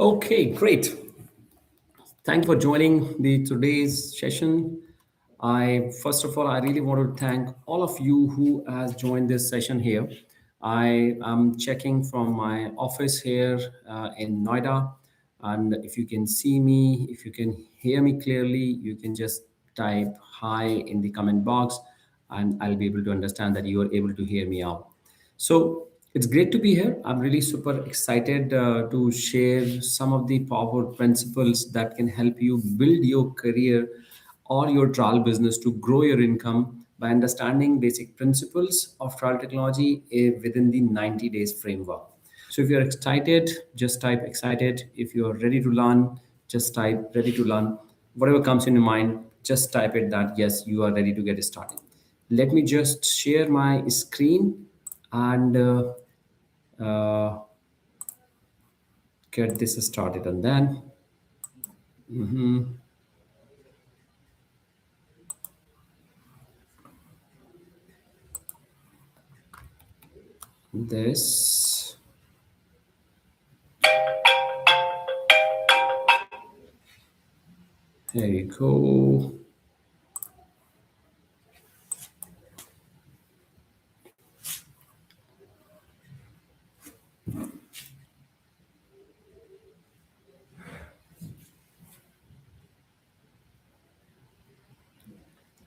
Okay, great. Thank you for joining the today's session. I first of all, I really want to thank all of you who has joined this session here. I am checking from my office here in Noida, and if you can see me, if you can hear me clearly, you can just type hi in the comment box, and I'll be able to understand that you are able to hear me out. So it's great to be here. I'm really super excited to share some of the powerful principles that can help you build your career or your trial business to grow your income by understanding basic principles of trial technology within the 90 days framework. So if you're excited, just type excited. If you're ready to learn, just type ready to learn. Whatever comes in your mind, just type it that yes, you are ready to get started. Let me just share my screen and uh, get this started. And then this, here you go.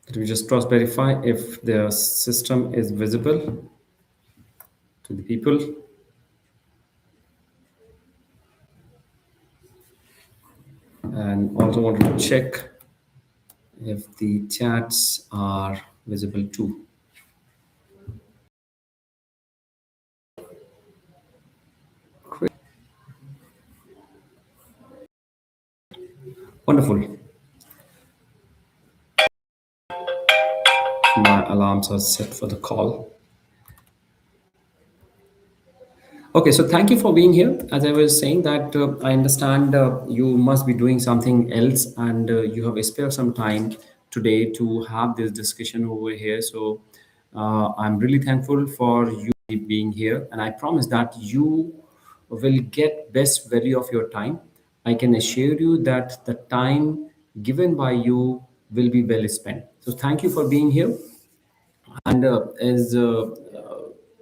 Let me just cross verify if the system is visible to the people. And also wanted to check if the chats are visible too. Great. Wonderful. My alarms are set for the call. Okay, so thank you for being here. As I was saying that I understand you must be doing something else and you have spared some time today to have this discussion over here. So I'm really thankful for you being here, and I promise that you will get best value of your time. I can assure you that the time given by you will be well spent. So thank you for being here. And as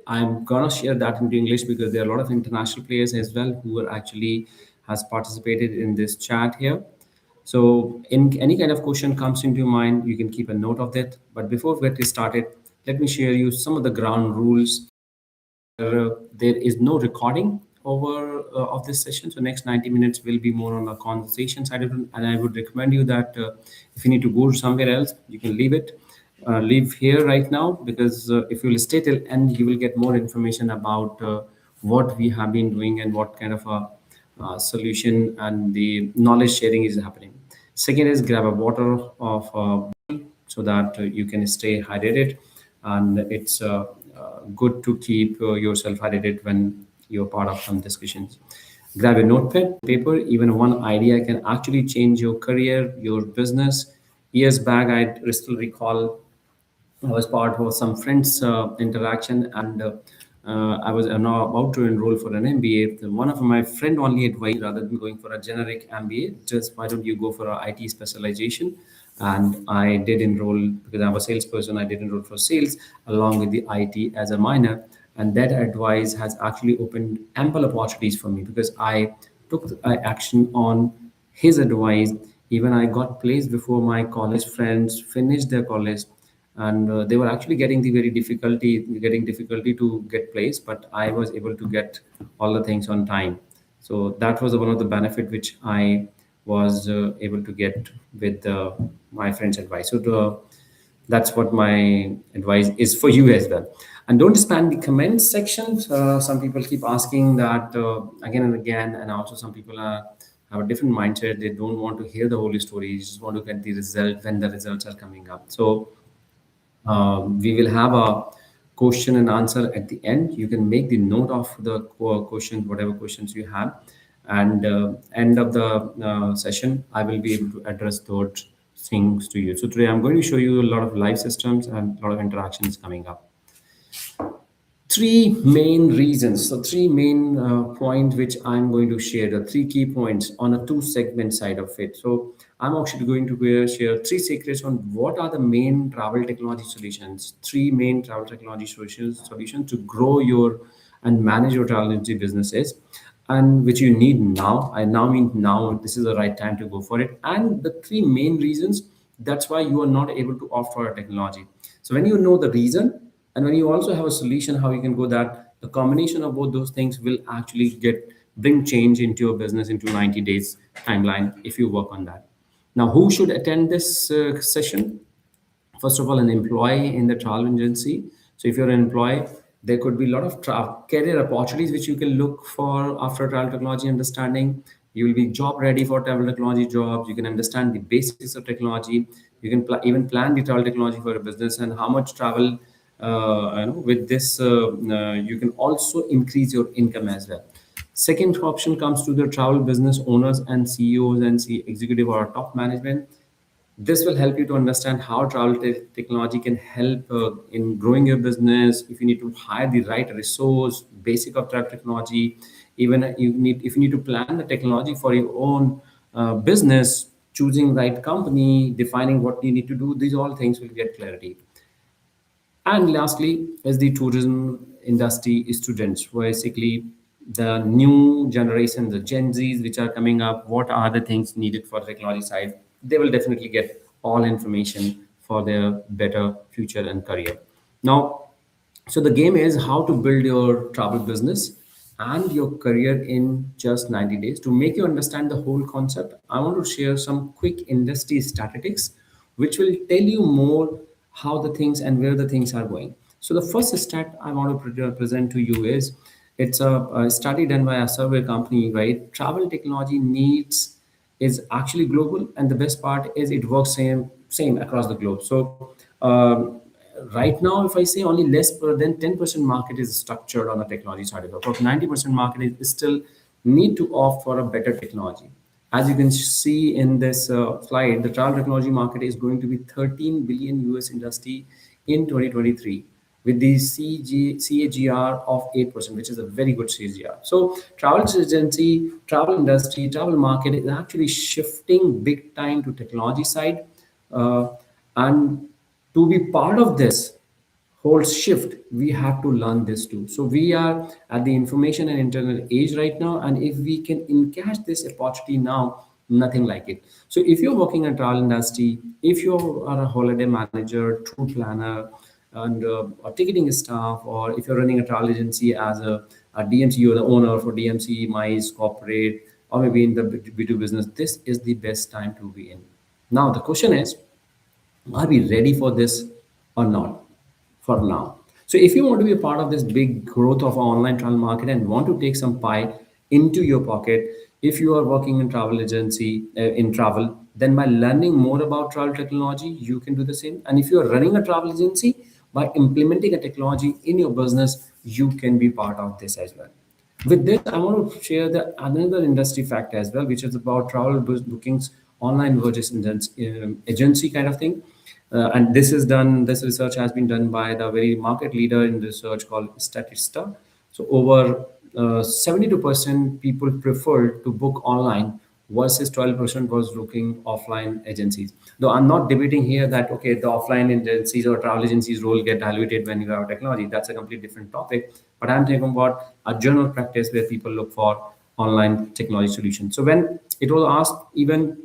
I'm gonna share that into English because there are a lot of international players as well who are actually has participated in this chat here. So in any kind of question comes into your mind, you can keep a note of that. But before we get started, let me share you some of the ground rules. There is no recording over of this session, so next 90 minutes will be more on the conversation side of it, and I would recommend you that if you need to go somewhere else, you can leave it, leave here right now, because if you will stay till end, you will get more information about what we have been doing and what kind of a solution and the knowledge sharing is happening. Second is grab a water of so that you can stay hydrated, and it's good to keep yourself hydrated when you're part of some discussions. Grab a notepad, paper. Even one idea can actually change your career, your business. Years back, I still recall I was part of some friends' interaction, and I was now about to enroll for an MBA. One of my friend only advised rather than going for a generic MBA, just why don't you go for a IT specialization? And I did enroll because I'm a salesperson. I did enroll for sales along with the IT as a minor, and that advice has actually opened ample opportunities for me because I took action on his advice. Even I got placed before my college friends finished their college, and they were actually getting difficulty to get placed, but I was able to get all the things on time. So that was one of the benefit which I was able to get with my friend's advice. So that's what my advice is for you as well. And don't spam the comments section. Some people keep asking that again and again, and also some people have a different mindset. They don't want to hear the whole story. They just want to get the result when the results are coming up. So we will have a question and answer at the end. You can make the note of the questions, whatever questions you have, and end of the session, I will be able to address those things to you. So today I'm going to show you a lot of live systems and a lot of interactions coming up. three main reasons. So three main points which I'm going to share, the three key points on a two segment side of it. So I'm actually going to share three secrets on what are the main travel technology solutions, three main travel technology solutions to grow your and manage your travel agency businesses, and which you need now. I now mean now this is the right time to go for it. And the three main reasons that's why you are not able to offer a technology. So when you know the reason and when you also have a solution how you can go, that the combination of both those things will actually get bring change into your business into 90 days timeline if you work on that. Now, who should attend this session? First of all, an employee in the travel agency. So if you're an employee, there could be a lot of career opportunities which you can look for after travel technology understanding. You will be job ready for travel technology jobs. You can understand the basics of technology. You can even plan the travel technology for a business and how much travel. With this, you can also increase your income as well. Second option comes to the travel business owners and CEOs and executive or top management. This will help you to understand how travel technology can help in growing your business. If you need to hire the right resource, basic of travel technology, even if you need to plan the technology for your own business, choosing right company, defining what you need to do, these all things will get clarity. And lastly, is the tourism industry students, basically the new generation, the Gen Zs, which are coming up. What are the things needed for the technology side? They will definitely get all information for their better future and career. Now, so the game is how to build your travel business and your career in just 90 days. To make you understand the whole concept, I want to share some quick industry statistics which will tell you more how the things and where the things are going. So the first stat I want to present to you is it's a study done by a survey company, right? Travel technology needs is actually global, and the best part is it works same across the globe. So right now, if I say only than 10% market is structured on the technology side of it, but 90% market is still need to opt for a better technology. As you can see in this slide, the travel technology market is going to be 13 billion US industry in 2023 with the CAGR of 8%, which is a very good CAGR. So travel agency, travel industry, travel market is actually shifting big time to technology side. And to be part of this whole shift, we have to learn this too. So we are at the information and internet age right now, and if we can encash this opportunity now, nothing like it. So if you're working in travel industry, if you are a holiday manager, tour planner, and a ticketing staff, or if you're running a travel agency as a DMC, you're the owner for DMC, MICE, corporate, or maybe in the B2 business, this is the best time to be in. Now the question is, are we ready for this or not for now? So if you want to be a part of this big growth of our online travel market and want to take some pie into your pocket, if you are working in travel agency in travel, then by learning more about travel technology, you can do the same. And if you are running a travel agency, by implementing a technology in your business, you can be part of this as well. With this, I want to share the another industry fact as well, which is about travel bookings online versus agency kind of thing. And this is done. This research has been done by the very market leader in research called Statista. So over 72% people preferred to book online versus 12% was looking offline agencies. Though I'm not debating here that okay, the offline agencies or travel agencies role get diluted when you have technology. That's a completely different topic. But I'm talking about a general practice where people look for online technology solutions. So when it was asked even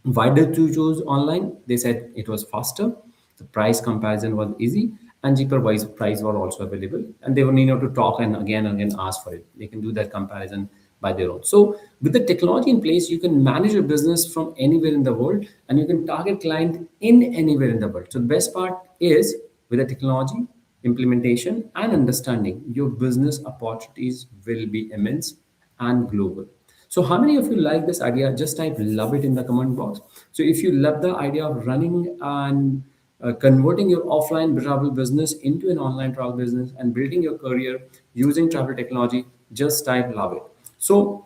why did you choose online? They said it was faster, the price comparison was easy, and cheaper wise price were also available. And they will need not to talk and again ask for it. They can do that comparison by their own. So with the technology in place, you can manage your business from anywhere in the world and you can target client in anywhere in the world. So the best part is with the technology, implementation and understanding, your business opportunities will be immense and global. So how many of you like this idea? Just type love it in the comment box. So if you love the idea of running and converting your offline travel business into an online travel business and building your career using travel technology, just type love it. So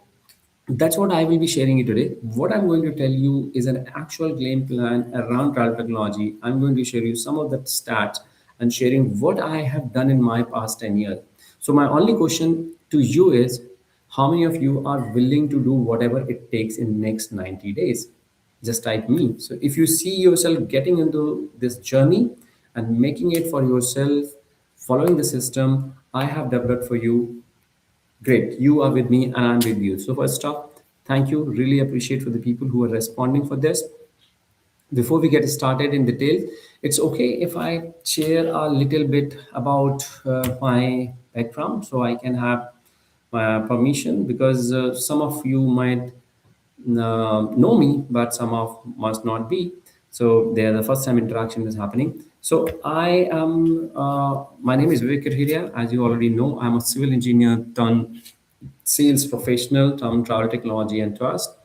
that's what I will be sharing you today. What I'm going to tell you is an actual game plan around travel technology. I'm going to share you some of the stats and sharing what I have done in my past 10 years. So my only question to you is, how many of you are willing to do whatever it takes in next 90 days? Just like me. So if you see yourself getting into this journey and making it for yourself, following the system I have developed for you, great. You are with me and I'm with you. So first off, thank you. Really appreciate for the people who are responding for this. Before we get started in detail, it's okay if I share a little bit about my background so I can have permission, because some of you might know me, but some of must not be. So they're the first time interaction is happening. So my name is Vivek Kirhiria. As you already know, I'm a civil engineer turned sales professional, turned travel technology and trust.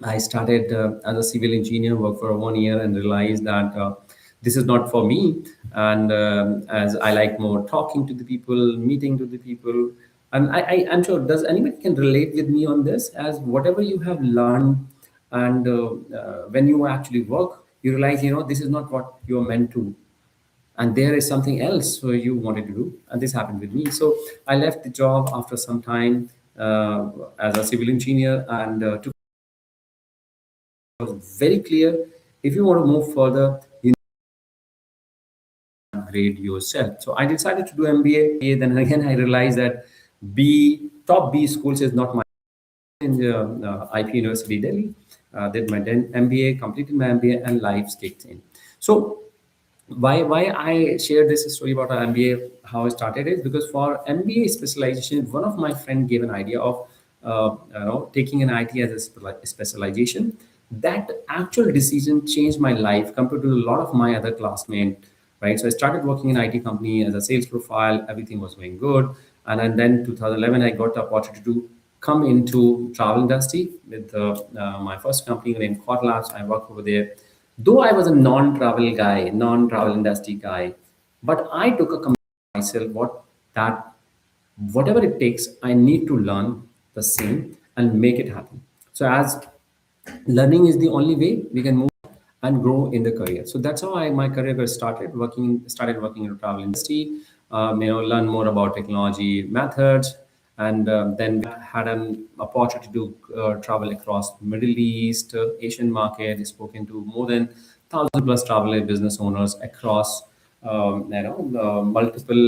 I started as a civil engineer, worked for 1 year, and realized that this is not for me. And as I like more talking to the people, meeting to the people, and I'm sure does anybody can relate with me on this? As whatever you have learned, and when you actually work, you realize this is not what you're meant to, and there is something else where you wanted to do, and this happened with me. So I left the job after some time as a civil engineer, and took was very clear. If you want to move further, you need to upgrade yourself. So I decided to do MBA. Then again, I realized that top B schools is not my in the IP University Delhi. Did my MBA, completed my MBA, and life kicked in. So why I share this story about our MBA, how I started is because for MBA specialization, one of my friend gave an idea of taking an IT as a specialization. That actual decision changed my life compared to a lot of my other classmates. Right, so I started working in IT company as a sales profile. Everything was going good, and then 2011 I got the opportunity to come into travel industry with my first company named Quad Labs. I worked over there. Though I was a non-travel guy, non-travel industry guy, but I took a commitment myself that whatever it takes, I need to learn the same and make it happen. So as learning is the only way we can move and grow in the career. So that's how my career got started working in the travel industry. Learn more about technology methods, and then had an opportunity to travel across Middle East, Asian market. Spoken to more than 1,000+ travel business owners across multiple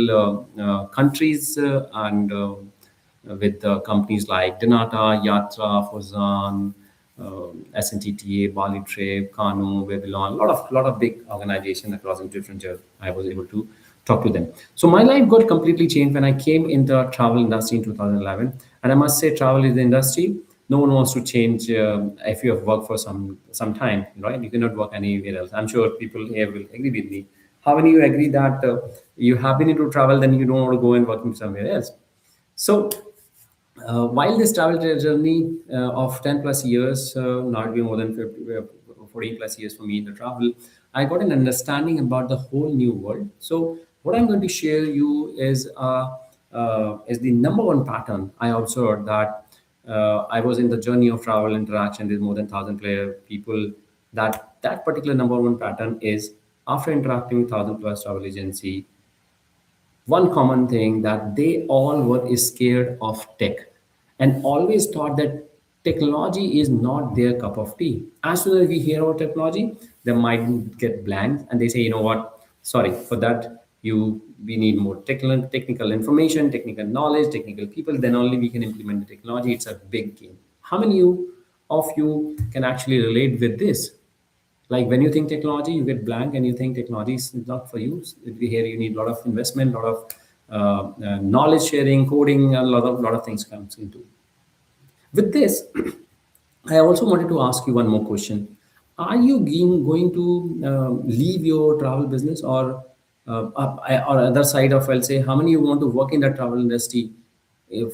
countries, and with companies like Denata, Yatra, Fozan, SNTTA, Bali Trip, Kanu, Babylon, a lot of big organizations across in different geographies. I was able to talk to them. So my life got completely changed when I came into the travel industry in 2011. And I must say, travel is the industry. No one wants to change if you have worked for some time, right? You cannot work anywhere else. I'm sure people here will agree with me. How many you agree that you have been into travel, then you don't want to go and work somewhere else? So while this travel journey of 10 plus years, now it'll be more than 50, 14 plus years for me in the travel, I got an understanding about the whole new world. So what I'm going to share you is the number one pattern I observed that I was in the journey of travel interaction with more than 1,000 player people. That particular number one pattern is after interacting with 1,000+ travel agency, one common thing that they all were scared of tech and always thought that technology is not their cup of tea. As soon as we hear about technology, they might get blank and they say, you know what, sorry for that. We need more technical information, technical knowledge, technical people. Then only we can implement the technology. It's a big game. How many of you can actually relate with this? Like when you think technology, you get blank and you think technology is not for you. Here you need a lot of investment, a lot of knowledge sharing, coding, a lot of things comes into. With this, I also wanted to ask you one more question. Are you going to leave your travel business, or other side of, I'll say, how many you want to work in the travel industry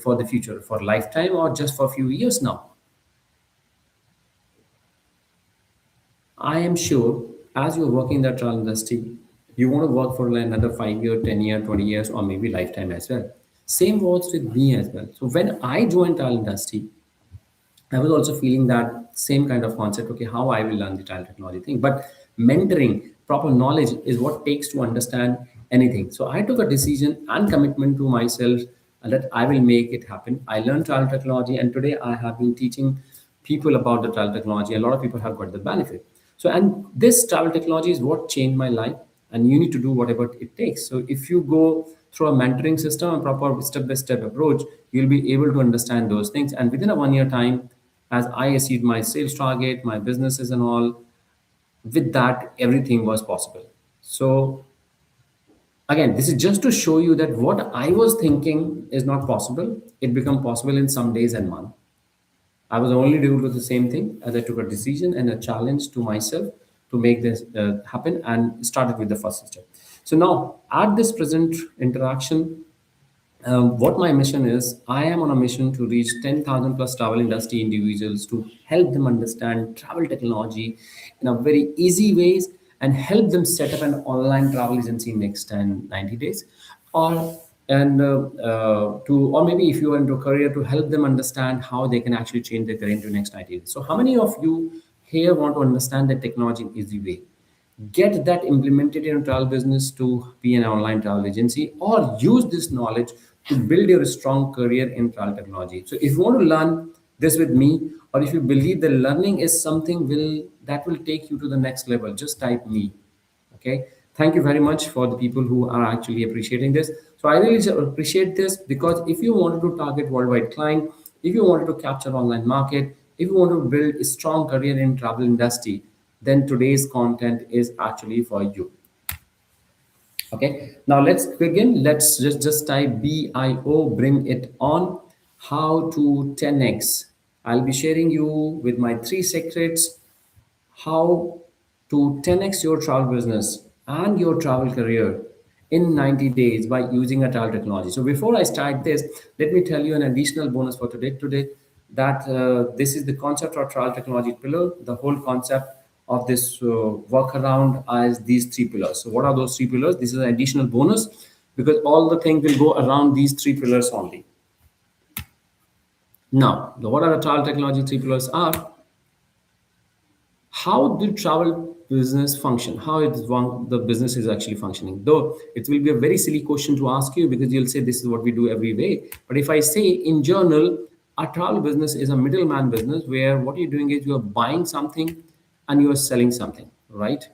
for the future, for lifetime or just for a few years now? I am sure as you're working in the travel industry, you want to work for like another 5 year, 10 year, 20 years, or maybe lifetime as well. Same was with me as well. So when I joined travel industry, I was also feeling that same kind of concept. Okay, how I will learn the child technology thing, but mentoring, proper knowledge is what takes to understand anything. So I took a decision and commitment to myself that I will make it happen. I learned travel technology, and today I have been teaching people about the travel technology. A lot of people have got the benefit. So, and this travel technology is what changed my life, and you need to do whatever it takes. So, if you go through a mentoring system, a proper step-by-step approach, you'll be able to understand those things. And within a 1 year time, as I achieved my sales target, my businesses and all, with that, everything was possible. So again, this is just to show you that what I was thinking is not possible, it become possible in some days and months. I was only able to do the same thing as I took a decision and a challenge to myself to make this happen and started with the first step. So now at this present interaction, what my mission is, I am on a mission to reach 10,000 plus travel industry individuals to help them understand travel technology in a very easy ways and help them set up an online travel agency in next 10 90 days, or or maybe if you are into a career, to help them understand how they can actually change their career into next 90 days. So how many of you here want to understand the technology in easy way, get that implemented in a travel business to be an online travel agency, or use this knowledge to build your strong career in travel technology? So if you want to learn this with me, or if you believe that learning is something will take you to the next level, just type me. Okay, thank you very much for the people who are actually appreciating this. So I really appreciate this, because if you wanted to target worldwide client, if you wanted to capture online market, if you want to build a strong career in travel industry, then today's content is actually for you. Okay, now let's begin. Let's just type bio, bring it on. How to 10x. I'll be sharing you with my 3 secrets how to 10x your travel business and your travel career in 90 days by using a travel technology. So before I start this, let me tell you an additional bonus for today, that this is the concept of travel technology pillar. The whole concept of this workaround is these 3 pillars. So what are those 3 pillars? This is an additional bonus, because all the things will go around these 3 pillars only. Now, what are the travel technology 3 pillars are? How the travel business function, how the business is actually functioning. Though it will be a very silly question to ask you, because you'll say this is what we do every way. But if I say in journal, a travel business is a middleman business where what you're doing is you're buying something and you're selling something, right?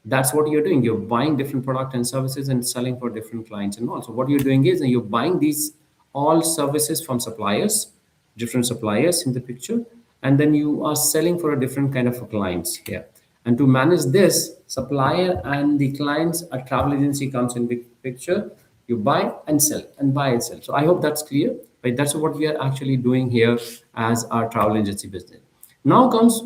That's what you're doing. You're buying different product and services and selling for different clients and all. So what you're doing is you're buying these all services from suppliers, different suppliers in the picture, and then you are selling for a different kind of clients here. And to manage this supplier and the clients, a travel agency comes in the picture. You buy and sell and buy and sell. So I hope that's clear. Right? That's what we are actually doing here as our travel agency business. Now comes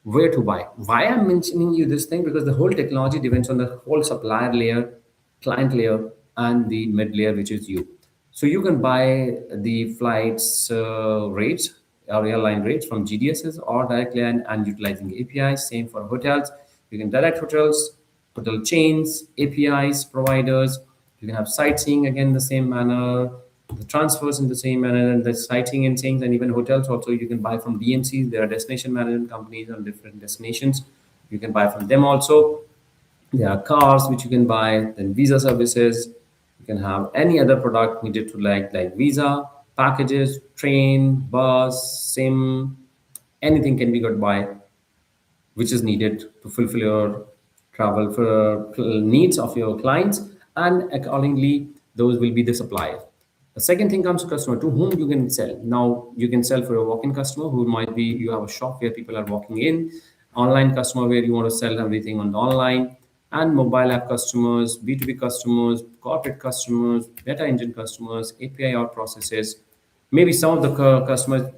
where to buy. Why I'm mentioning you this thing? Because the whole technology depends on the whole supplier layer, client layer, and the mid layer, which is you. So you can buy the flights rates or airline rates from GDSs or directly and utilizing APIs. Same for hotels. You can direct hotels, hotel chains, APIs, providers. You can have sightseeing again the same manner, the transfers in the same manner, and the sightseeing and things, and even hotels also you can buy from DMCs. There are destination management companies on different destinations. You can buy from them also. There are cars which you can buy, then visa services. You can have any other product needed to like visa, packages, train, bus, SIM, anything can be got by which is needed to fulfill your travel for needs of your clients, and accordingly those will be the supplier. The second thing comes to customer, to whom you can sell. Now you can sell for a walk-in customer who might be, you have a shop where people are walking in, online customer where you want to sell everything on the online, and mobile app customers, B2B customers, corporate customers, data engine customers, API or processes. Maybe some of the customers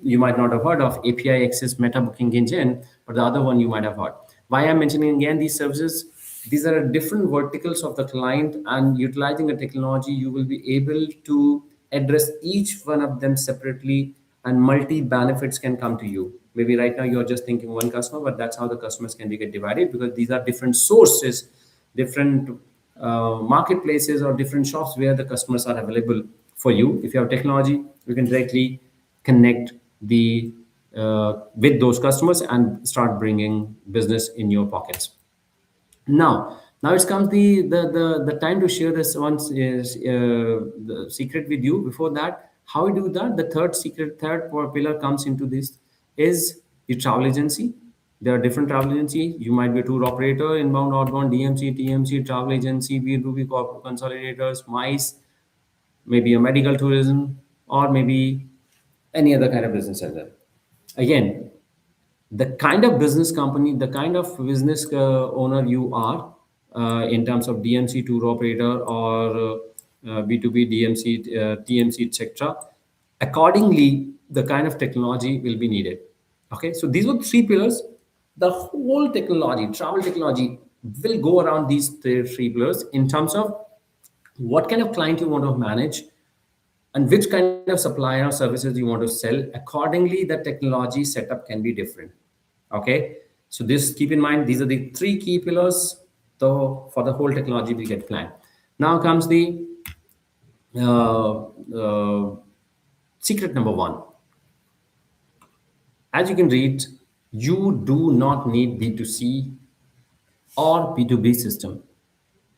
you might not have heard of, API Access Meta Booking Engine, but the other one you might have heard. Why I'm mentioning again these services? These are different verticals of the client, and utilizing a technology, you will be able to address each one of them separately, and multi benefits can come to you. Maybe right now you're just thinking one customer, but that's how the customers can be get divided, because these are different sources, different marketplaces or different shops where the customers are available for you. If you have technology, you can directly connect the with those customers and start bringing business in your pockets. Now Now it comes the time to share this one is the secret with you. Before that, how we do that? The third pillar comes into this is the travel agency. There are different travel agency. You might be a tour operator, inbound, outbound, DMC, TMC, travel agency, B2B corporate consolidators, MICE, maybe a medical tourism, or maybe any other kind of business as well. Again, the kind of business company, the kind of business owner you are, in terms of DMC, tour operator, or B2B, DMC, TMC, etc. Accordingly, the kind of technology will be needed. Okay, so these were three pillars. The whole technology, travel technology, will go around these three pillars in terms of what kind of client you want to manage and which kind of supplier or services you want to sell. Accordingly, the technology setup can be different. Okay, so this, keep in mind, these are the three key pillars though for the whole technology we get planned. Now comes the uh, uh, secret number one. As you can read, you do not need B2C or B2B system.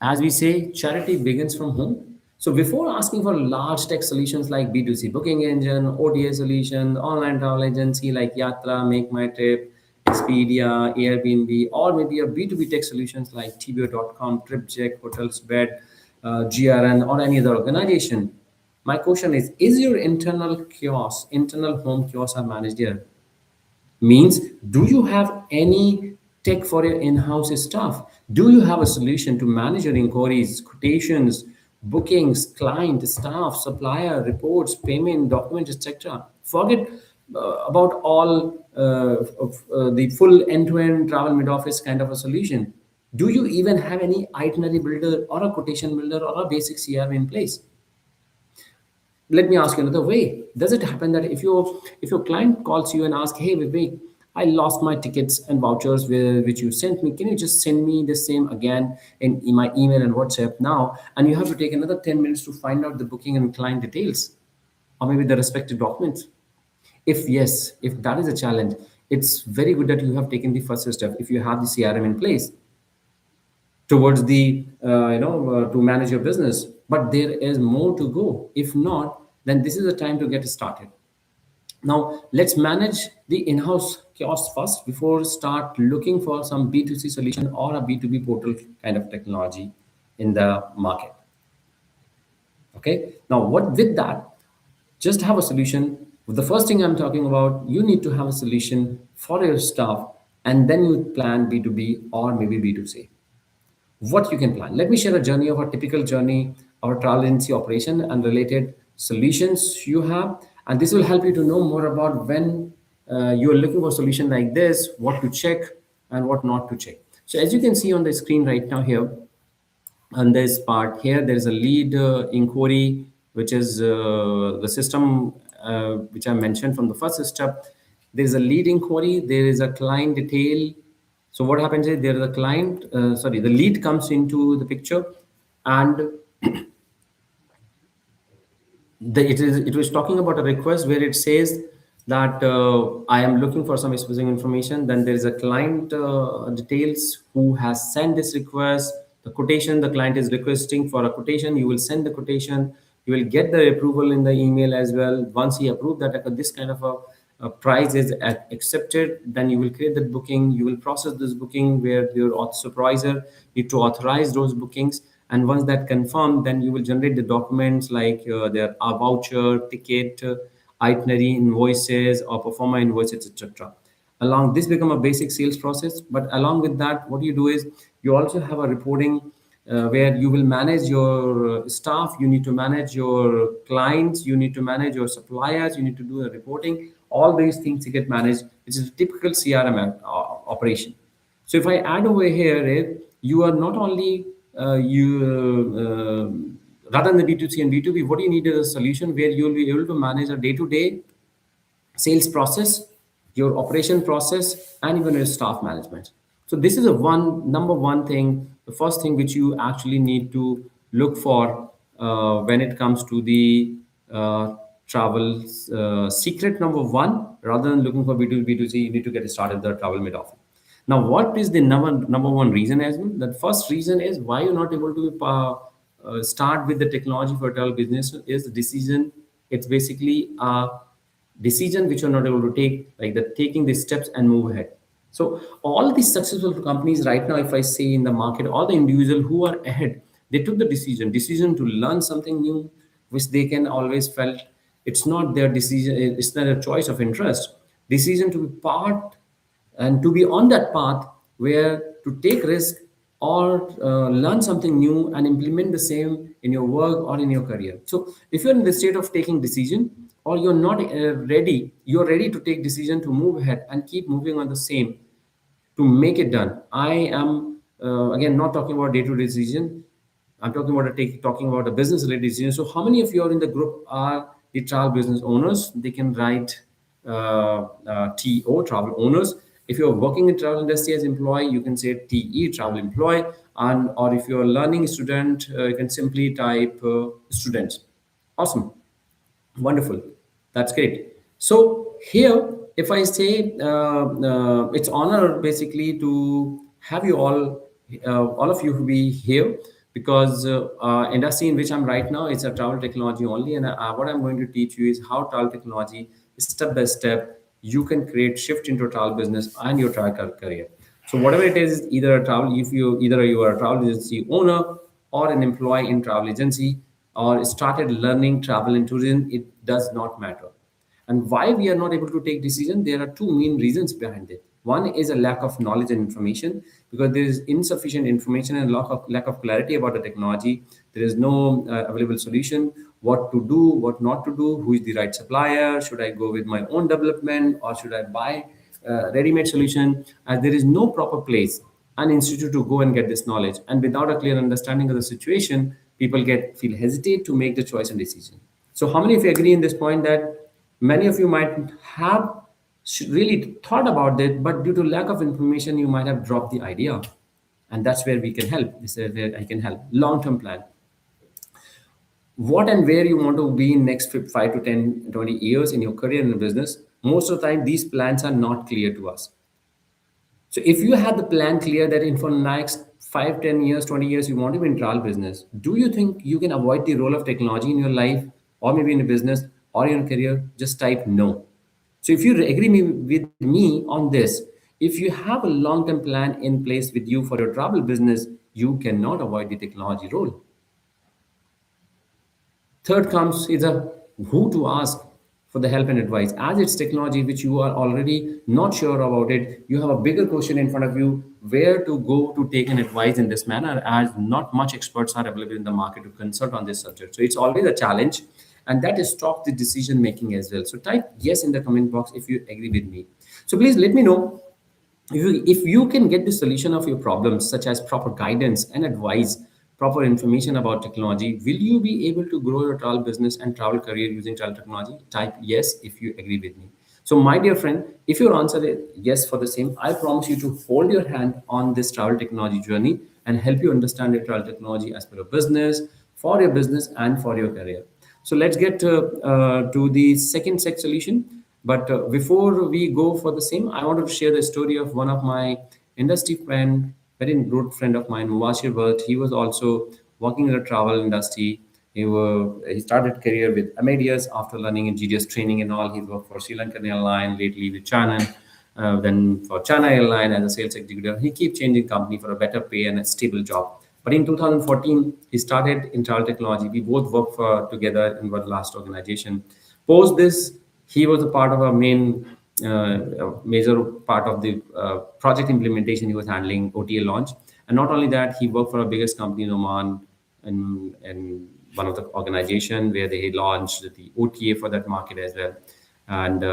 As we say, charity begins from home. So before asking for large tech solutions like B2C booking engine, OTA solution, online travel agency like Yatra, Make My Trip, Expedia, Airbnb, or maybe a B2B tech solutions like TBO.com, TripCheck, Hotels Bed, GRN, or any other organization. My question is your internal kiosk, internal home kiosk are managed here? Means, do you have any tech for your in-house staff? Do you have a solution to manage your inquiries, quotations, bookings, client, staff, supplier, reports, payment, documents, etc.? Forget about all of the full end-to-end travel mid-office kind of a solution. Do you even have any itinerary builder or a quotation builder or a basic CRM in place? Let me ask you another way. Does it happen that if your client calls you and asks, "Hey Vivek, I lost my tickets and vouchers which you sent me. Can you just send me the same again in my email and WhatsApp now?" And you have to take another 10 minutes to find out the booking and client details, or maybe the respective documents. If yes, if that is a challenge, it's very good that you have taken the first step. If you have the CRM in place towards the to manage your business, but there is more to go. If not, then this is the time to get started. Now let's manage the in-house kiosk first before start looking for some B2C solution or a B2B portal kind of technology in the market. Okay, now what with that, just have a solution. The first thing I'm talking about, you need to have a solution for your staff, and then you plan B2B or maybe B2C. What you can plan. Let me share a journey of a typical journey, our travel agency operation and related solutions you have. And this will help you to know more about when you are looking for a solution like this, what to check and what not to check. So as you can see on the screen right now here, on this part here, there is a lead inquiry, which is the system which I mentioned from the first step. There is a lead inquiry, there is a client detail. So what happens is there is a client, sorry, the lead comes into the picture, and it was talking about a request where it says that I am looking for some specific information. Then there is a client details who has sent this request. The quotation, the client is requesting for a quotation. You will send the quotation. You will get the approval in the email as well. Once he approved that this kind of a price is accepted, then you will create the booking. You will process this booking where your supervisor need to authorize those bookings. And once that confirmed, then you will generate the documents like their voucher, ticket, itinerary, invoices, or performer invoices, etc. Along this become a basic sales process. But along with that, what you do is you also have a reporting where you will manage your staff, you need to manage your clients, you need to manage your suppliers, you need to do the reporting. All these things to get managed, which is a typical CRM operation. So if I add over here, you are not only rather than the B2C and B2B, what you need is a solution where you will be able to manage a day-to-day sales process, your operation process, and even your staff management. So this is a number one thing, the first thing which you actually need to look for when it comes to the travel secret number one. Rather than looking for B2B, B2C, you need to get started the travel mid office. Now, what is the number one reason as well? The first reason is why you're not able to start with the technology for travel business is the decision. It's basically a decision which you're not able to take, like the taking the steps and move ahead. So all these successful companies right now, if I say in the market, all the individuals who are ahead, they took the decision to learn something new, which they can always felt it's not their decision, it's not a choice of interest. Decision to be part and to be on that path where to take risk or learn something new and implement the same in your work or in your career. So if you're in the state of taking decision or you're not ready, you're ready to take decision to move ahead and keep moving on the same to make it done. I am again not talking about day-to-day decision. I'm talking about talking about a business-related decision. So, how many of you are in the group are the travel business owners? They can write TO, travel owners. If you're working in travel industry as employee, you can say TE, travel employee, and or if you're a learning student, you can simply type students. Awesome. Wonderful. That's great. So here, if I say it's honor basically to have you all of you who be here because industry in which I'm right now is a travel technology only, and what I'm going to teach you is how travel technology, step by step, you can create shift into travel business and your travel career. So whatever it is, either a travel, if you either you are a travel agency owner or an employee in travel agency or started learning travel and tourism, it does not matter. And why we are not able to take decision, there are two main reasons behind it. One is a lack of knowledge and information, because there is insufficient information and lack of clarity about the technology. There is no available solution, what to do, what not to do, who is the right supplier, should I go with my own development or should I buy ready-made solution. As there is no proper place an institute to go and get this knowledge, and without a clear understanding of the situation, people get feel hesitate to make the choice and decision. So how many of you agree in this point that many of you might have really thought about it, but due to lack of information you might have dropped the idea? And that's where we can help. This is where I can help. Long-term plan, what and where you want to be in next 5 to 10, 20 years in your career and business. Most of the time these plans are not clear to us. So if you have the plan clear that in for next 5, 10 years, 20 years, you want to be in trial business, do you think you can avoid the role of technology in your life or maybe in a business or in your career? Just type no. So if you agree with me on this, if you have a long-term plan in place with you for your travel business, you cannot avoid the technology role. Third comes is a who to ask for the help and advice. As it's technology which you are already not sure about it, you have a bigger question in front of you where to go to take an advice in this manner, as not much experts are available in the market to consult on this subject. So it's always a challenge, and that stops the decision making as well. So type yes in the comment box if you agree with me. So please let me know if you can get the solution of your problems, such as proper guidance and advice, proper information about technology, will you be able to grow your travel business and travel career using travel technology? Type yes if you agree with me. So my dear friend, if your answer is yes for the same, I promise you to hold your hand on this travel technology journey and help you understand your travel technology as per your business, for your business and for your career. So let's get to the second sex solution. But before we go for the same, I wanted to share the story of one of my industry friend, very good friend of mine, Mubashir Bhatt. He was also working in the travel industry. He started career with Amadeus after learning in GDS training and all. He worked for Sri Lankan Airline, lately with China, then for China Airline as a sales executive. He keep changing company for a better pay and a stable job. But in 2014, he started in travel technology. We both worked for together in our last organization. Post this, he was a part of a major part of the project implementation. He was handling OTA launch, and not only that, he worked for a biggest company in Oman, and one of the organization where they launched the OTA for that market as well. And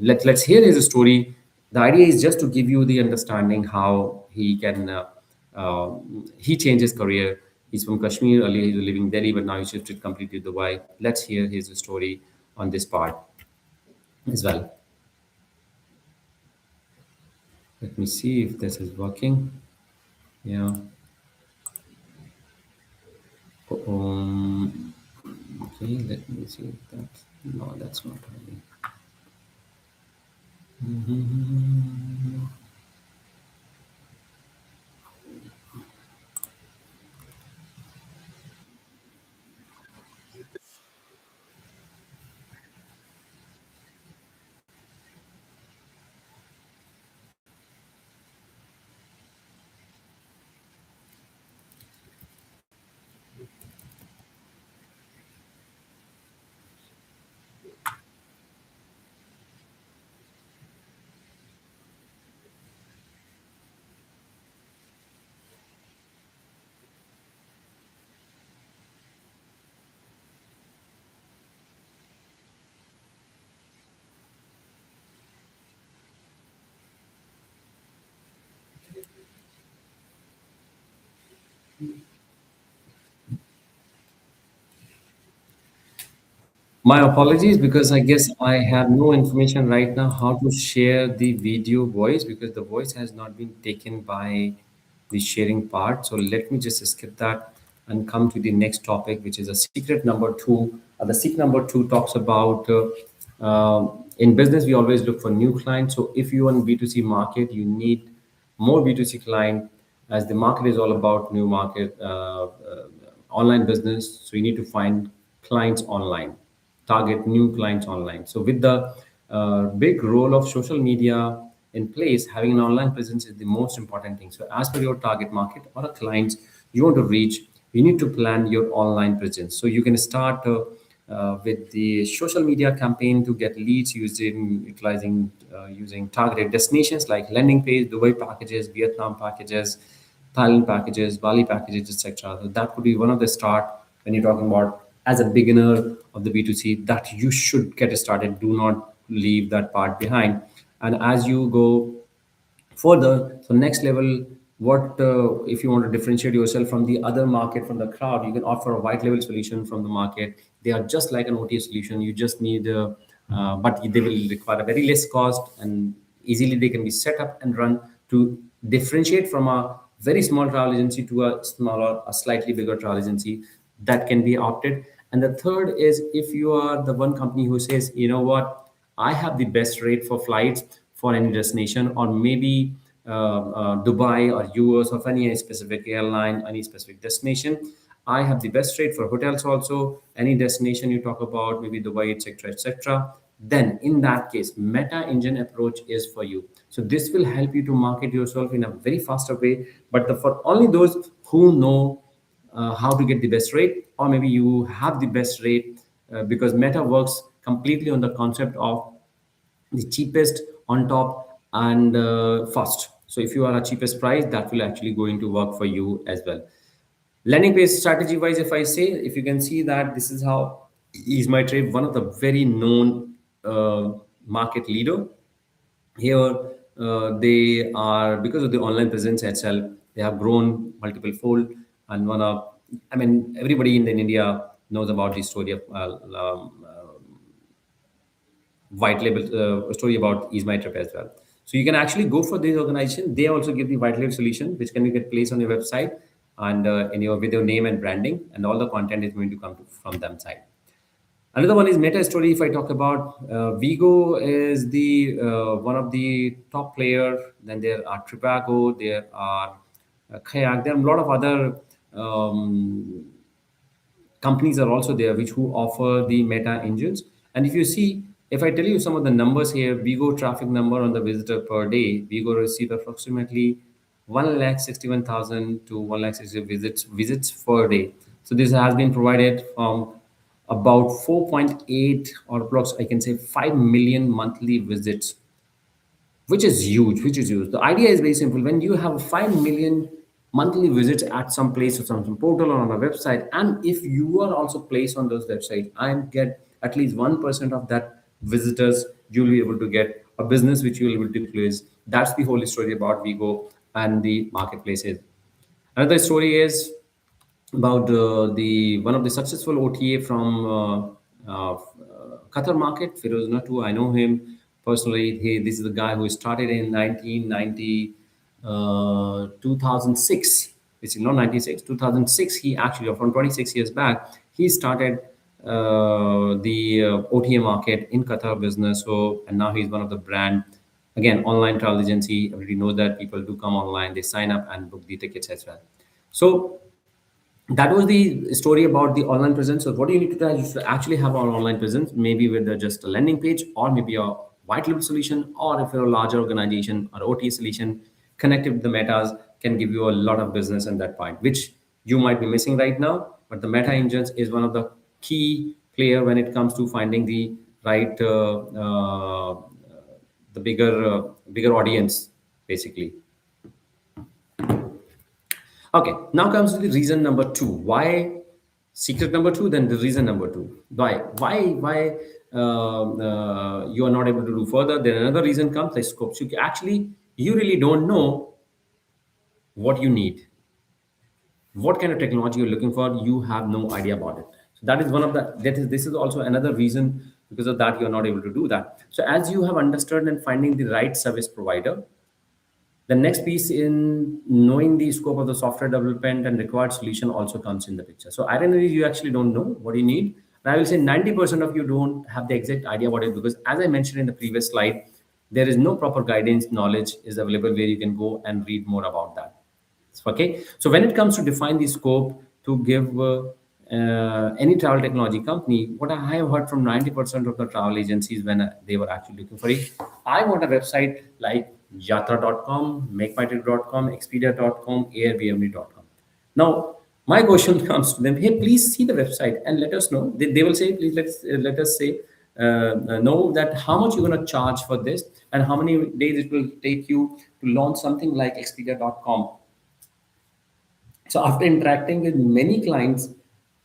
let's hear his story. The idea is just to give you the understanding how he changed his career. He's from Kashmir. Earlier he was living in Delhi, but now he shifted completely to Dubai. Let's hear his story on this part as well. Let me see if this is working. Yeah. Okay, let me see if that's no, that's not working. My apologies because I guess I have no information right now how to share the video voice because the voice has not been taken by the sharing part. So let me just skip that and come to the next topic, which is a secret number two. The secret number two talks about in business, we always look for new clients. So if you are in B2C market, you need more B2C client as the market is all about new market, online business. So you need to find clients online, target new clients online. So with the big role of social media in place, having an online presence is the most important thing. So as per your target market or a clients you want to reach, you need to plan your online presence. So you can start with the social media campaign to get leads using utilizing using targeted destinations like landing page, Dubai packages, Vietnam packages, Thailand packages, Bali packages, etc. So that could be one of the start when you're talking about as a beginner of the B2C that you should get started. Do not leave that part behind. And as you go further, so next level, what if you want to differentiate yourself from the other market, from the crowd, you can offer a white label solution from the market. They are just like an OTA solution. You just need but they will require a very less cost, and easily they can be set up and run to differentiate from a very small travel agency to a smaller, a slightly bigger travel agency. That can be opted. And the third is, if you are the one company who says, you know what, I have the best rate for flights for any destination, or maybe Dubai or US of any specific airline, any specific destination. I have the best rate for hotels also. Any destination you talk about, maybe Dubai, etc., etc. Then, in that case, Meta Engine approach is for you. So this will help you to market yourself in a very faster way. But for only those who know how to get the best rate, or maybe you have the best rate because Meta works completely on the concept of the cheapest on top and fast. So if you are a cheapest price, that will actually going to work for you as well. Landing page strategy wise, if I say, if you can see that this is how is my trade, one of the very known market leader here. They are, because of the online presence itself, they have grown multiple fold. And one of, I mean, everybody in India knows about the story of white label story about Ease My Trip as well. So you can actually go for this organization. They also give the white label solution, which can you get placed on your website and in your with your name and branding, and all the content is going to come from them side. Another one is Meta Story. If I talk about Vigo, is the one of the top player. Then there are Trivago, there are Kayak. There are a lot of other companies are also there which who offer the Meta engines. And if you see, if I tell you some of the numbers here, Vigo traffic number on the visitor per day, Vigo receive approximately 1,61,000 to 1,60,000 visits per day. So this has been provided from about 4.8 or approx I can say 5 million monthly visits, which is huge, which is huge. The idea is very simple. When you have 5 million monthly visits at some place or some portal or on a website, and if you are also placed on those websites and get at least 1% of that visitors, you'll be able to get a business which you'll be able to close. That's the whole story about Vigo and the marketplaces. Another story is about the one of the successful OTA from Qatar market, Firoz Natu. I know him personally. This is the guy who started in 1990, 2006. It's not 96, 2006. He actually, from 26 years back, he started the OTA market in Qatar business. So, and now he's one of the brand. Again, online travel agency. Everybody knows that people do come online, they sign up and book the tickets as well. So that was the story about the online presence. So what do you need to do is to actually have an online presence, maybe with just a landing page, or maybe a white label solution, or if you're a larger organization or OTA solution connected with the metas can give you a lot of business in that point, which you might be missing right now. But the meta engines is one of the key player when it comes to finding the right the bigger audience basically. Okay, now comes to the reason number two. Why secret number two? Then the reason number two. Why you are not able to do further? Then another reason comes like scopes. You really don't know what you need. what kind of technology you're looking for, you have no idea about it. So that is one of the, that is, this is also another reason, because of that you're not able to do that. So as you have understood and finding the right service provider, the next piece in knowing the scope of the software development and required solution also comes in the picture. So identity, you actually don't know what you need. And I will say 90% of you don't have the exact idea what it is, because as I mentioned in the previous slide, there is no proper guidance, knowledge is available where you can go and read more about that. Okay, so when it comes to define the scope to give any travel technology company, what I have heard from 90% of the travel agencies when they were actually looking for it, I want a website like yatra.com, makemytrip.com, expedia.com, airbnb.com. Now my question comes to them, hey, please see the website and let us know. They will say, please let us say know that how much you're going to charge for this and how many days it will take you to launch something like expedia.com. So after interacting with many clients,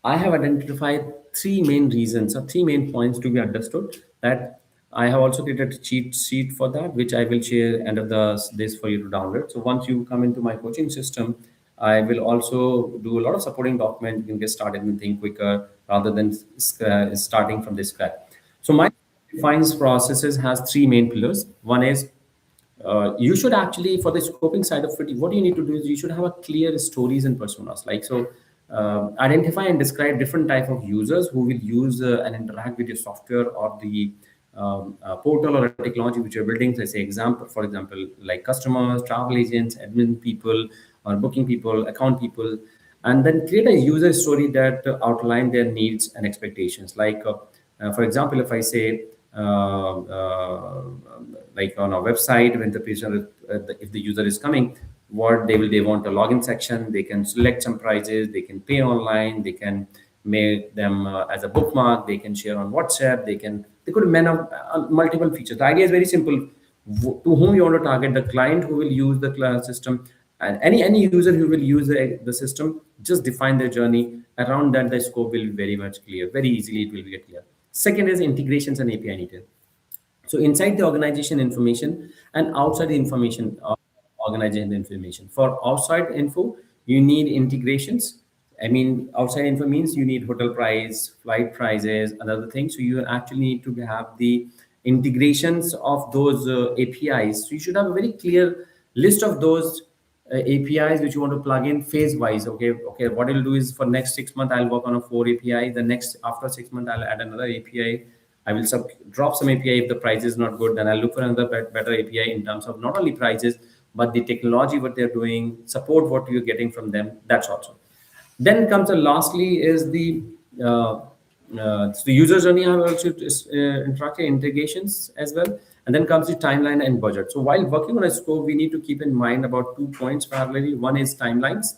I have identified three main reasons or three main points to be understood. That I have also created a cheat sheet for that, which I will share end of this for you to download. So once you come into my coaching system, I will also do a lot of supporting documents. You can get started and think quicker rather than starting from this scratch. So my defines processes has three main pillars. One is you should actually, for the scoping side of it, what you need to do is you should have a clear stories and personas, like so identify and describe different type of users who will use and interact with your software or the portal or a technology which you're building. So say example, for example, like customers, travel agents, admin people, or booking people, account people, and then create a user story that outline their needs and expectations. Like for example, if I say like on our website, when the patient, if the user is coming, what they want a login section, they can select some prices, they can pay online, they can make them as a bookmark, they can share on WhatsApp, they could man up multiple features. The idea is very simple. To whom you want to target, the client who will use the system, and any user who will use the system, just define their journey around that. The scope will be very much clear, very easily it will get clear. Second is integrations and API detail. So inside the organization information and outside the information, organization information. For outside info, you need integrations. I mean, outside info means you need hotel price, flight prices, and other things. So you actually need to have the integrations of those APIs. So you should have a very clear list of those APIs which you want to plug in phase wise. Okay. What I'll do is for next 6 months I'll work on a 4 API. The next after 6 months I'll add another API. I will drop some API if the price is not good. Then I'll look for another better API in terms of not only prices but the technology what they're doing, support what you're getting from them. That's also. Then comes the lastly is the user journey. I have also interactive integrations as well, and then comes the timeline and budget. So while working on a scope, we need to keep in mind about 2 points parallelly. One is timelines.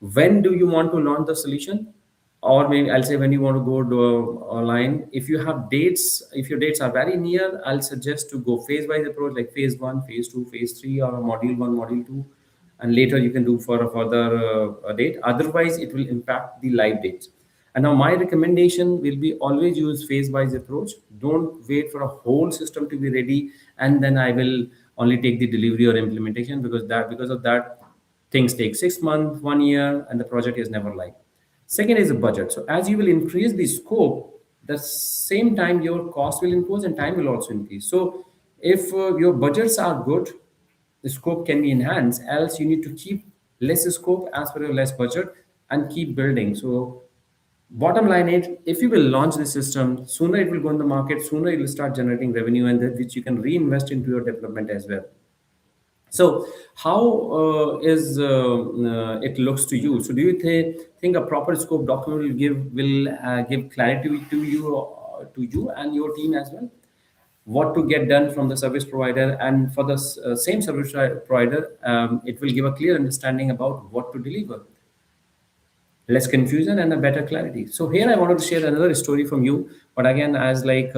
When do you want to launch the solution? Or maybe I'll say when you want to go to online. If you have dates, if your dates are very near, I'll suggest to go phase wise approach, like phase one, phase two, phase three, or a module one, module two, and later you can do for a further date. Otherwise, it will impact the live dates. And now my recommendation will be always use phase wise approach. Don't wait for a whole system to be ready and then I will only take the delivery or implementation, because of that things take 6 months, 1 year, and the project is never live. Second is the budget. So as you will increase the scope, the same time your cost will increase and time will also increase. So if your budgets are good, the scope can be enhanced. Else you need to keep less scope as per your less budget and keep building. So bottom line is, if you will launch the system, sooner it will go in the market, sooner it will start generating revenue, and that which you can reinvest into your development as well. So how is it looks to you? So do you think a proper scope document will give clarity to you and your team as well? What to get done from the service provider, and for the same service provider, it will give a clear understanding about what to deliver, less confusion and a better clarity. So here I wanted to share another story from you, but again, as like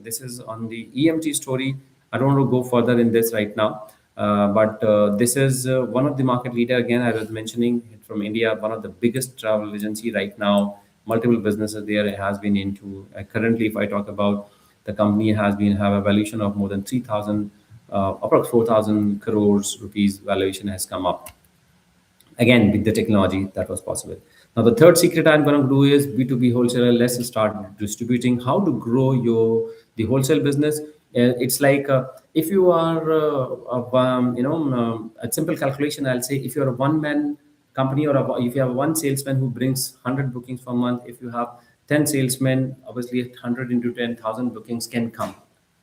this is on the EMT story, I don't want to go further in this right now. But this is one of the market leader. Again, I was mentioning it from India, one of the biggest travel agency right now. Multiple businesses there it has been into. Currently, if I talk about the company, has been have a valuation of more than 3,000, approx 4,000 crores rupees valuation has come up. again with the technology that was possible. Now the third secret I'm going to do is B2B wholesaler. Let's start distributing. How to grow your the wholesale business. It's like if you are a simple calculation, I'll say if you're a one man company, or if you have one salesman who brings 100 bookings per month, if you have 10 salesmen, obviously 100 into 10,000 bookings can come.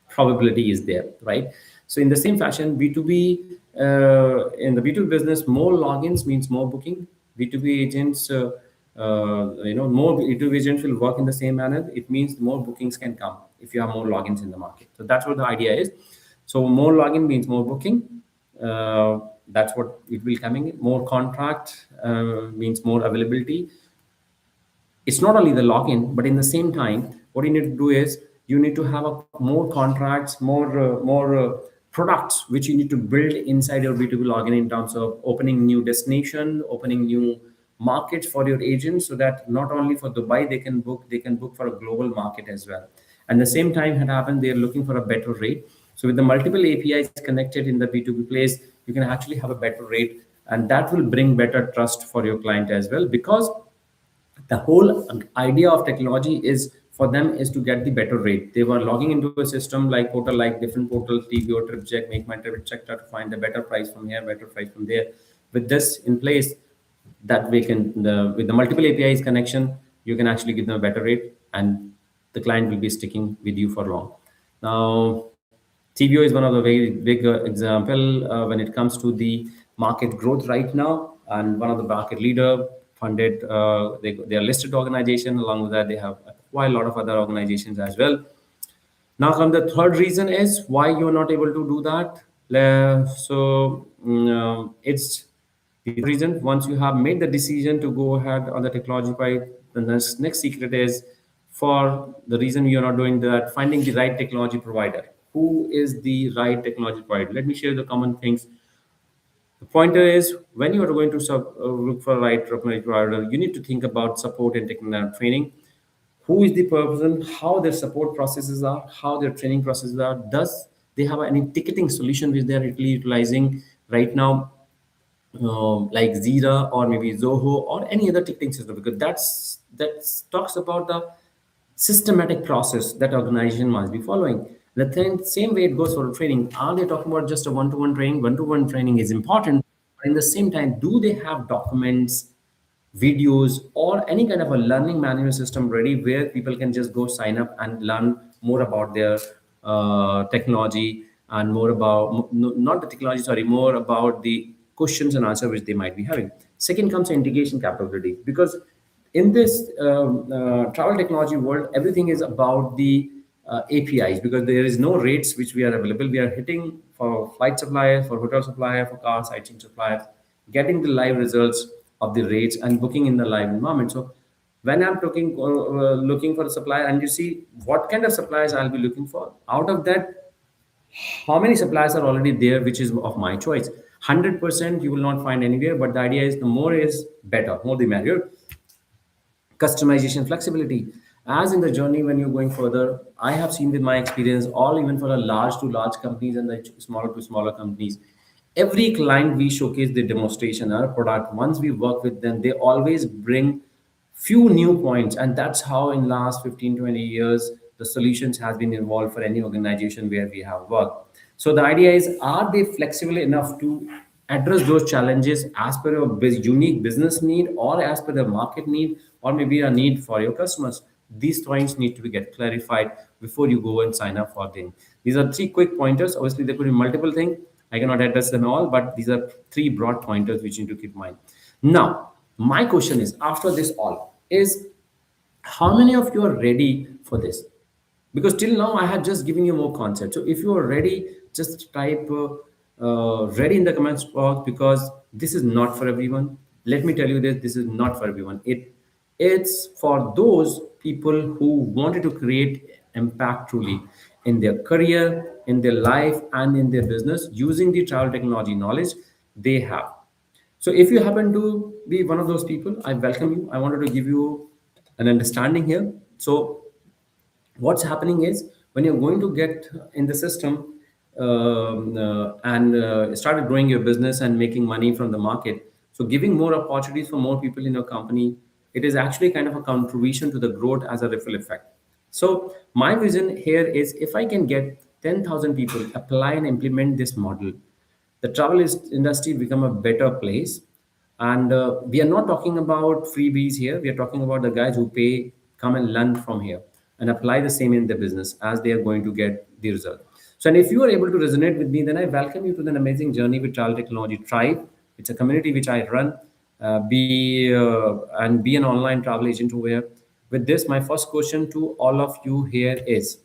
Probability is there, right? So in the same fashion, B2B, in the B2B business, more logins means more booking. B2B agents, more B2B agents will work in the same manner. It means more bookings can come if you have more logins in the market. So that's what the idea is. So more login means more booking. That's what it will coming in. More contract means more availability. It's not only the login, but in the same time, what you need to do is you need to have more contracts, more products which you need to build inside your B2B login in terms of opening new destination, opening new markets for your agents, so that not only for Dubai they can book for a global market as well. And the same time had happened, they're looking for a better rate. So with the multiple APIs connected in the B2B place, you can actually have a better rate, and that will bring better trust for your client as well, because the whole idea of technology is for them is to get the better rate. They were logging into a system like portal, like different portals, TBO, trip check, make my trip, etc., to find a better price from here, better price from there. With this in place, that we can with the multiple APIs connection, you can actually give them a better rate, and the client will be sticking with you for long. Now TBO is one of the very big example when it comes to the market growth right now, and one of the market leader funded. They are listed organization. Along with that, they have quite a lot of other organizations as well. Now, come the third reason is why you're not able to do that. It's the reason. Once you have made the decision to go ahead on the technology part, the next secret is for the reason you're not doing that, finding the right technology provider. Who is the right technology provider? Let me share the common things. The pointer is when you are going to look for a right technology provider, you need to think about support and technical training. Who is the person, how their support processes are, how their training processes are. Does they have any ticketing solution which they are utilizing right now, like Zira or maybe Zoho or any other ticketing system? Because that talks about the systematic process that organization must be following. The same way it goes for training. Are they talking about just a one-to-one training? One-to-one training is important, but in the same time, do they have documents, videos, or any kind of a learning management system ready where people can just go sign up and learn more about their technology, and more about not the technology, sorry, more about the questions and answer which they might be having. Second comes integration capability, because in this travel technology world, everything is about the APIs, because there is no rates which we are available. We are hitting for flight supplier, for hotel supplier, for car sightseeing suppliers, getting the live results of the rates and booking in the live environment. So when I'm looking for a supplier, and you see what kind of suppliers I'll be looking for, out of that, how many suppliers are already there which is of my choice. 100% you will not find anywhere, but the idea is the more is better, more the merrier. Customization, flexibility. As in the journey, when you're going further, I have seen with my experience, all even for a large to large companies and the smaller to smaller companies, every client we showcase the demonstration our product, once we work with them, they always bring few new points, and that's how in last 15-20 years the solutions has been involved for any organization where we have worked. So the idea is, are they flexible enough to address those challenges as per your unique business need, or as per the market need, or maybe a need for your customers? These points need to be get clarified before you go and sign up for them. These are three quick pointers. Obviously there could be multiple things, I cannot address them all, but these are three broad pointers which you need to keep in mind. Now my question is, after this all is, how many of you are ready for this? Because till now I have just given you more concept. So if you are ready, just type ready in the comments box, because this is not for everyone. Let me tell you this is not for everyone. It's for those people who wanted to create impact truly in their career, in their life, and in their business using the travel technology knowledge they have. So if you happen to be one of those people, I welcome you. I wanted to give you an understanding here. So what's happening is, when you're going to get in the system and started growing your business and making money from the market, So giving more opportunities for more people in your company, it is actually kind of a contribution to the growth as a ripple effect. So my vision here is, if I can get 10,000 people apply and implement this model, the travel industry become a better place. And we are not talking about freebies here. We are talking about the guys who pay, come and learn from here and apply the same in their business as they are going to get the result. So, and if you are able to resonate with me, then I welcome you to an amazing journey with Travel Technology Tribe. It's a community which I run. Be an online travel agent over here. With this, my first question to all of you here is: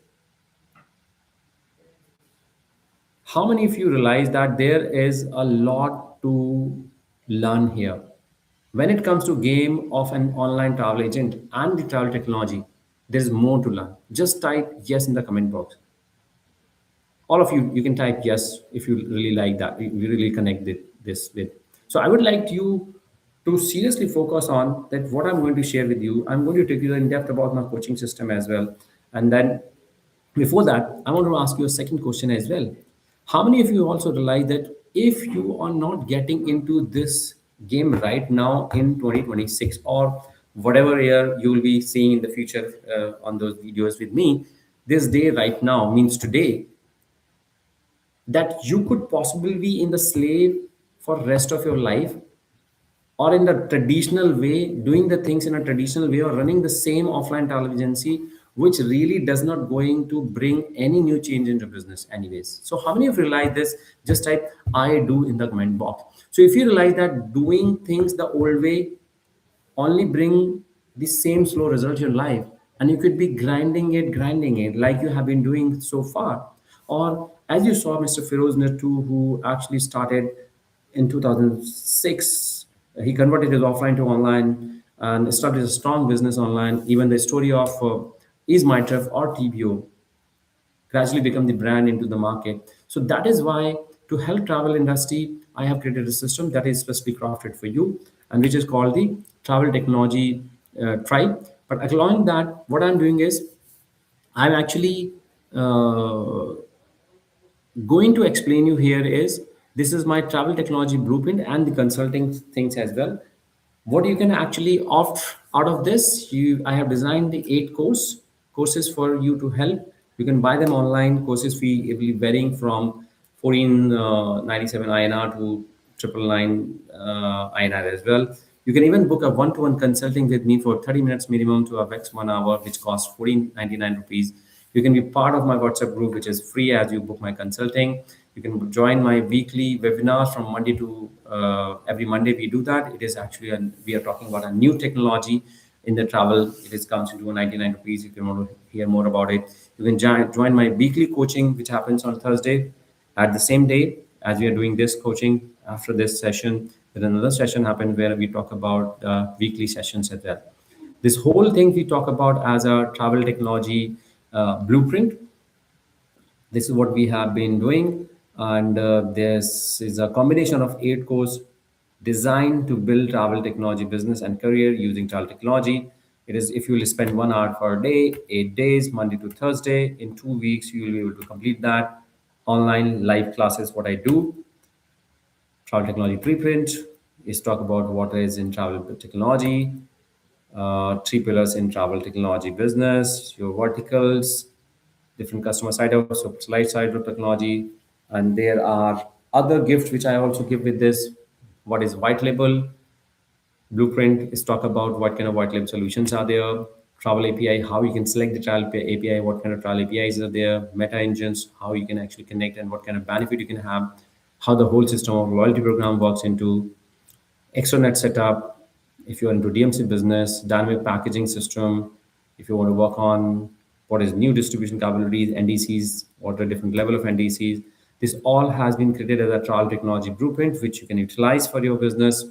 how many of you realize that there is a lot to learn here when it comes to game of an online travel agent and the travel technology? There's more to learn. Just type yes in the comment box. All of you, you can type yes if you really like that, you really connect this with. So I would like you to seriously focus on that. What I'm going to share with you, I'm going to take you in depth about my coaching system as well. And then before that, I want to ask you a second question as well. How many of you also realize that if you are not getting into this game right now in 2026, or whatever year you will be seeing in the future on those videos with me, this day right now means today, that you could possibly be in the slave for rest of your life, or in the traditional way, doing the things in a traditional way, or running the same offline travel agency, which really does not going to bring any new change into business anyways. So how many of you realize this? Just type I do in the comment box. So if you realize that doing things the old way only bring the same slow result in your life, and you could be grinding it like you have been doing so far. Or as you saw Mr. Feroz Nattu, who actually started in 2006, he converted his offline to online and established a strong business online. Even the story of is my trip or TBO gradually become the brand into the market. So that is why, to help travel industry, I have created a system that is specially crafted for you, and which is called the Travel Technology Tribe. But along that, what I'm doing is, I'm actually uh, going to explain you here is, this is my travel technology blueprint and the consulting things as well. What you can actually opt out of this, you I have designed the 8 courses for you to help. You can buy them online. Courses fee will be varying from 1497 INR to 999 INR as well. You can even book a one-to-one consulting with me for 30 minutes minimum to a max 1 hour, which costs 1499 rupees. You can be part of my WhatsApp group, which is free as you book my consulting. You can join my weekly webinars from Monday to every Monday. We do that. It is actually, we are talking about a new technology in the travel. It is comes into 99 rupees. If you want to hear more about it, you can join my weekly coaching, which happens on Thursday at the same day as we are doing this coaching. After this session, then another session happens where we talk about weekly sessions as well. This whole thing we talk about as a travel technology blueprint. This is what we have been doing, and this is a combination of 8 course designed to build travel technology business and career using travel technology. It is, if you will spend 1 hour per day, 8 days, Monday to Thursday, in 2 weeks, you will be able to complete that. Online live classes, what I do, travel technology preprint is talk about what is in travel technology, 3 pillars in travel technology business, your verticals, different customer side of, so slide side of technology. And there are other gifts which I also give with this. What is white label blueprint is talk about what kind of white label solutions are there. Travel API, how you can select the travel API, what kind of travel APIs are there. Meta engines, how you can actually connect and what kind of benefit you can have. How the whole system of loyalty program works into extranet setup. If you're into DMC business, dynamic packaging system. If you want to work on what is new distribution capabilities, NDCs, what are different level of NDCs. This all has been created as a travel technology blueprint, which you can utilize for your business,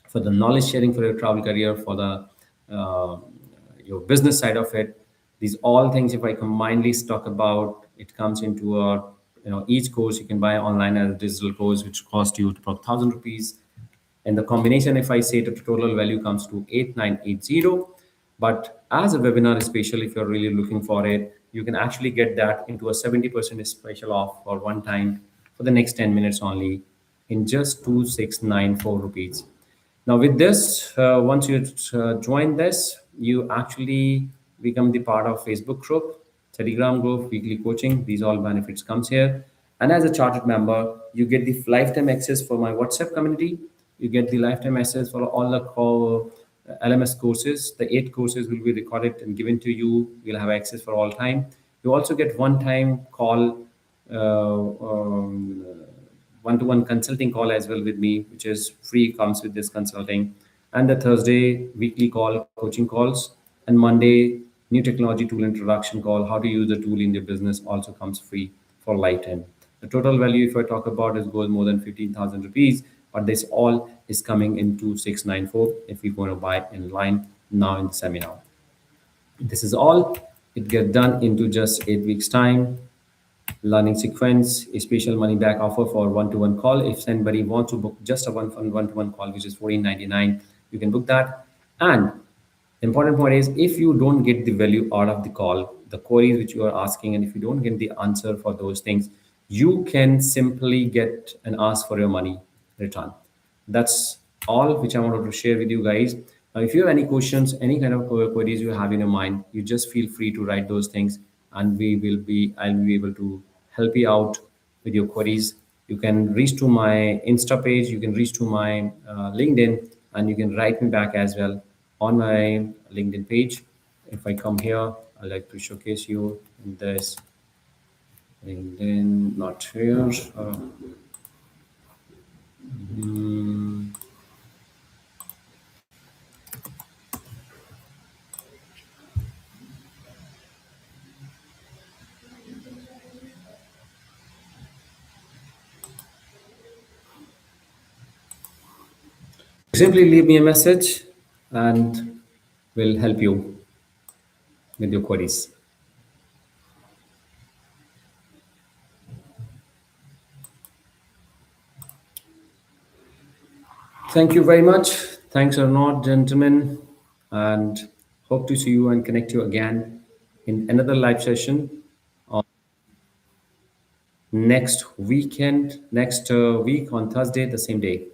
for the knowledge sharing for your travel career, for the uh, your business side of it. These all things, if I combinedly talk about, it comes into a, each course you can buy online as a digital course, which cost you about 1,000 rupees. And the combination, if I say the total value comes to 8980. But as a webinar special, if you're really looking for it, you can actually get that into a 70% special off for one time for the next 10 minutes only. in just 2694 rupees. Now, with this, once you join this, you actually become the part of Facebook group, Telegram group, weekly coaching. These all benefits comes here. And as a chartered member, you get the lifetime access for my WhatsApp community. You get the lifetime access for all the LMS courses. The 8 courses will be recorded and given to you. You'll have access for all time. You also get one-time call, one-to-one consulting call as well with me, which is free, comes with this consulting. And the Thursday weekly call, coaching calls, and Monday new technology tool introduction call, how to use the tool in your business, also comes free for lifetime. The total value, if I talk about, is goes more than 15,000 rupees, but this all is coming into 694 if you're going to buy in line now in the seminar. This is all. It gets done into just 8 weeks time. Learning sequence, a special money back offer for one-to-one call. If somebody wants to book just a one-to-one call, which is 14.99, you can book that. And the important point is, if you don't get the value out of the call, the queries which you are asking, and if you don't get the answer for those things, you can simply get and ask for your money return. That's all which I wanted to share with you guys. Now, if you have any questions, any kind of queries you have in your mind, you just feel free to write those things, and I'll be able to help you out with your queries. You can reach to my Insta page, you can reach to my LinkedIn, and you can write me back as well on my LinkedIn page. If I come here, I like to showcase you in this LinkedIn, not here. Mm, Simply leave me a message and we'll help you with your queries. Thank you very much. Thanks or not, gentlemen, and hope to see you and connect you again in another live session on next weekend, next week on Thursday, the same day.